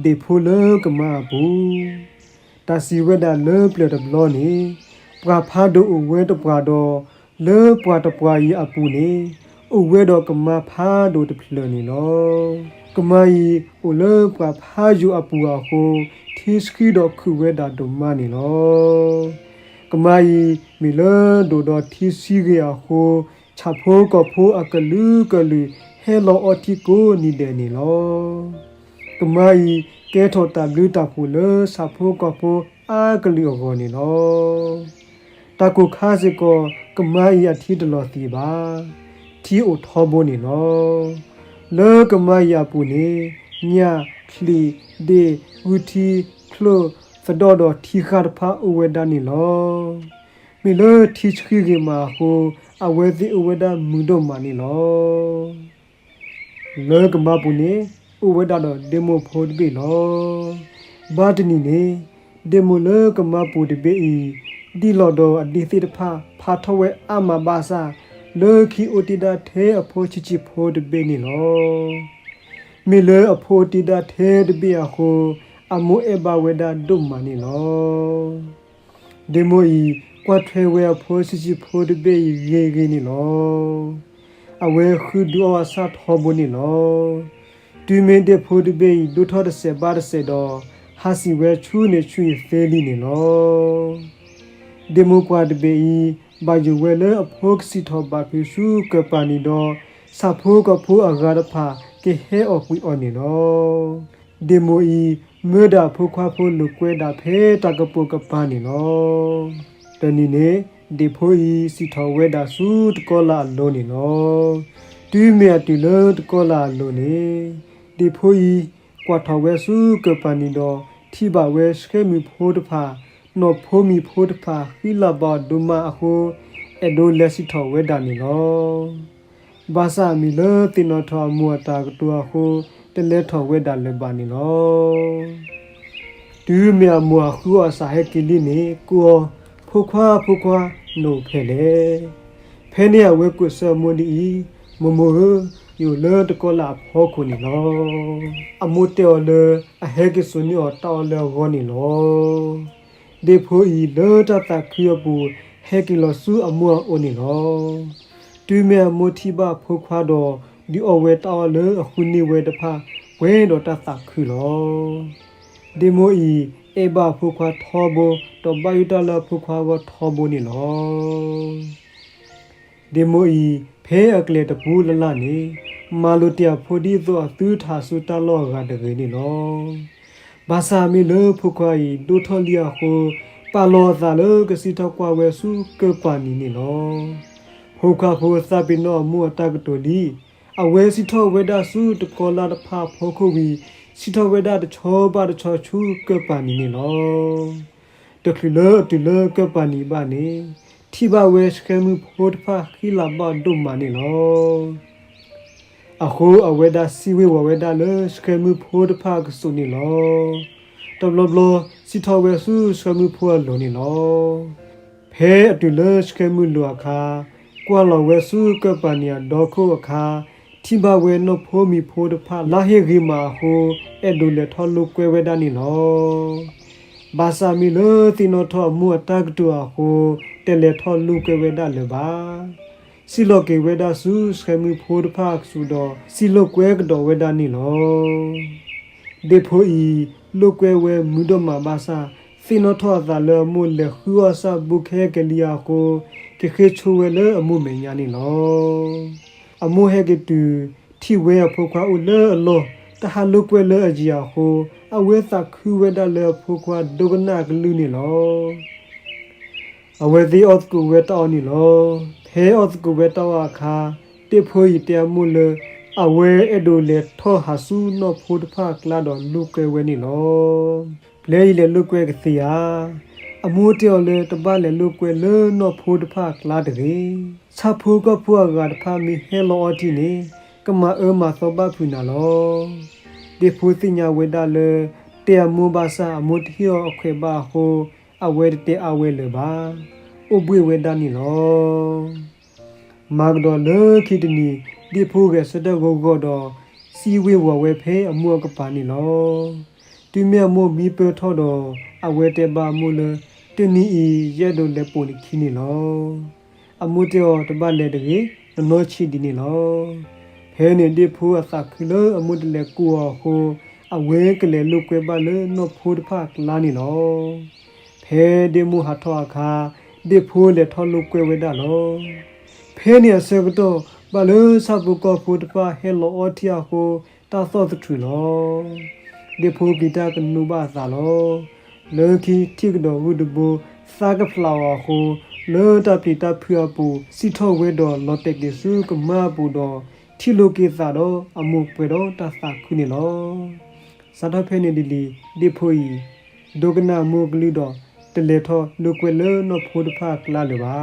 de pholo kama bu ta si weda le ple de blo ni pra pha do we to pra do le pra to pra yi apu ni o we do kama pha do de phlo ni lo kama yi o le pra pha yu apu a ho thi ski do khu weda do ma ni lo kama yi mi le do do thi si ge a ho cha pho ko pho akalu kalu hello otiko ni de ni loကမိုင်းကဲထော်တာလူတာဖူလစာဖိုးကဖိုးအာကလီယောဂောနီလောတကုခါစကောကမိုင်းအထီတလောစီပါထီအိုထောဘိုနီလောလောကမိုင်းရပူနေညာခလီဒေဝူတီဖလိုစဒေါ်ဒထီခါဖာအဝဒနီလောမီလောထီချခီဂေမာဟိုအဝဲစီအဝဒမူဒိုမာနီလောလောကမပူနေဥဝဒတော့ဒေမိုဖိုဒဘေလောဘာတနီနေဒေမိုလကမပူဒဘေဤဒီလော်တော့အဒီစီတဖာဖာထဝဲအမဘာစာလေခီအိုတီဒါသေးအဖိုးချီချီဖိုဒဘေနီလောမီလေအဖိုးတီဒါသေးဒဘေအခုအမိုအဘဝဲဒါဒုမနီလောဒေမိုဤကွာထွဲဝဲအဖိုးချီချီဖိုဒဘေရေဂေနီလောအဝဲခုဒူအဆတ်ဟောဘနီလောတူမင်းတဲ့ဖိုးတပေဒုထောတဲ့ဆေပါတဲ့ဆေတော့ဟာစီဝဲချူးနေချူးသေးလီနေလောဒီမိုကွာတပေဘာယူဝဲလေအဖို့စီထောပါဖီရှုကပနီတော့စာဖိုးကဖိုးအဂါရဖာကေဟဲအော်ကွီအော်နေလောဒီမိုမေဒါဖိုးခွားဖိုးလူကွဲတာဖဲတကပုကပန်နေလောတနီနေဒီဖိုးစီထောဝဲတာစုတကောလာလုံးနေလောတူးမြတ်တူလို့တကောလာလုံးနေဒီဖိုးကွာထော်ဝဲစုကပနီတော့ထိပါဝဲစခဲမီဖိုးတဖာနော်ဖိုးမီဖိုးတဖာခီလာဘာဒူမာအခုအဒိုလက်စီထော်ဝဲတာနေလောဘာသာမီလတင်နော်ထော်မူတာကတူအခုတလဲထော်ဝဲတာလေပါနေလောတူးမြမူအခုအစာဟက်ကီလီနေကိုဖိုးခွာနိုဖဲလေဖဲနေဝဲကုဆမွန်ဒီမမိုอยู่เลตก็ลาพอคนนี่ลออมุเตอเลอะเฮกิสุนี่อตอเลกอนี่ลอเดโพอีเลตตะคิยปูเฮกิลอซูอมัวโอนี่ลอတူမဲမူတီဘာဖိုခွာတော့ဒီအဝဲတောလေအခုနေဝဲတဖာဝဲတော့တသခူလောဒီမိုဤအေဘာဖိုခွာထောဘတော့ဘယုတလဖိုခွာကထောဘနီလောဒီမိုဤဖဲအကလေတပူလလနေမာလိုတျာဖိုဒီသောသူထာစုတလောကတကေနေလောဘာသာမီလဖိုခွာဤဒုထောလျာကိုပါလောသာလကစီထောကွာဝဲစုကပနီနေလောဟိုခါဖိုသပိနောမူအတကတိုလီအဝဲစီထောဝဲဒါစုတကောလာတဖာဖိုခုဝီစီထောဝဲဒါတချောပါတချောချူကပနီနေလောတခလတူလကပနီပါနေထိပါဝဲစကမှုဖိုတဖာခီလာဘဒုမနီလောအခုအဝဲဒါစီဝဲဝဲဒါလစကမှုဖိုတဖာကဆုနီလောတဘလဘလစီထောဝဲစုစကမှုဖိုလောနီလောဖဲအတူလစကမှုလောအခါကွာလောဝဲစုကပနီယာဒေါခုအခါထိပါဝဲနဖိုမီဖိုတဖာလာဟေဂီမာဟိုအဒူလက်ထောလုကွဲဝဲဒါနီလောဘာသာမီလတိနောထောမူအတကတူအဟိုတဲလက်ထောလုကွဲဝဲဒါလေပါစီလောကေဝဲဒါစုစခမီဖိုတဖာဆူတော့စီလောကွဲကတော့ဝဲဒါနီလောဒေဖိုဤလုကွဲဝဲမူဒမဘာသာဖီနောထောသာလမူလေခူအဆဘုခဲကလီယာကိုကေခေချူဝဲလေအမှုမညာနီလောအမှုဟဲကတူထိဝဲဖိုခွာဦးလေအလောတဟာလုကွဲလေအကြီးအဟိုအဝဲသခူဝဲဒါလေဖိုခွာဒုကနာကလူနီလောအဝဲဒီအော့ကူဝဲတောနီလောဖဲအော့ကူဝဲတောအခါတေဖိုဤတဲမှုလေအဝဲအဒိုလေထောဟာဆူနောဖိုတဖာကလာတော်လုကွဲဝဲနီလောလေလေလုကွဲကစီယာအမိုးတောလေတပလေလုကွဲလေနောဖိုတဖာကလာတရေချဖိုကဖွာကတဖာမီဟဲလောအတီနေကမအမသောဘဖူနာလောဒီဖူသိညာဝဲဒါလေတဲမူဘာစာအမိုးတီယောအခွေဘာဟိုအဝဲတဲအဝဲလေပါဥပွေဝဲဒါနီလောမာဂဒေါ်လေခိတနီဒီဖူကစတဂောဂောတော့ စီဝေဝဝဲဖဲအမောကပါနေလောတူမြတ်မို့မီပထောတော့အဝဲတဲ့ပါမို့လတနီဤရဲ့တော့လက်ပိုနေခင်းနေလောအမှုတောတပတ်လက်တကြီးနောချီဒီနေလောဖဲနေဒီဖိုးအစခလအမှုတလေကိုဟိုအဝဲကလေးလုကွဲပါလေနောဖိုးတဖကလာနေလောဖဲဒီမူဟာထောအခါဒီဖိုးလေထောလုကွဲဝဲတာလောဖဲနေဆကတော့ဘာလို့စပုကောဖိုးတဖဟဲလောအတီယာဟိုတာသောတထူလောဒီဖိုးဂီတာကနုဘာသာလောလော်ကီတိကတော့ဝုဒဘူစာကဖလာဝဟိုလော်တာပီတာဖျာပူစီထောဝဲတော်လော်တက်ကေစုကမပူတော်ထီလိုကေသာတော့အမှုပွေတော့တသခုနေလောစာတော့ဖဲနေဒီဖိုးဒိုကနာမိုကလူတော့တလေထောလူကွယ်လောနောဖိုးတဖကလာလေပါ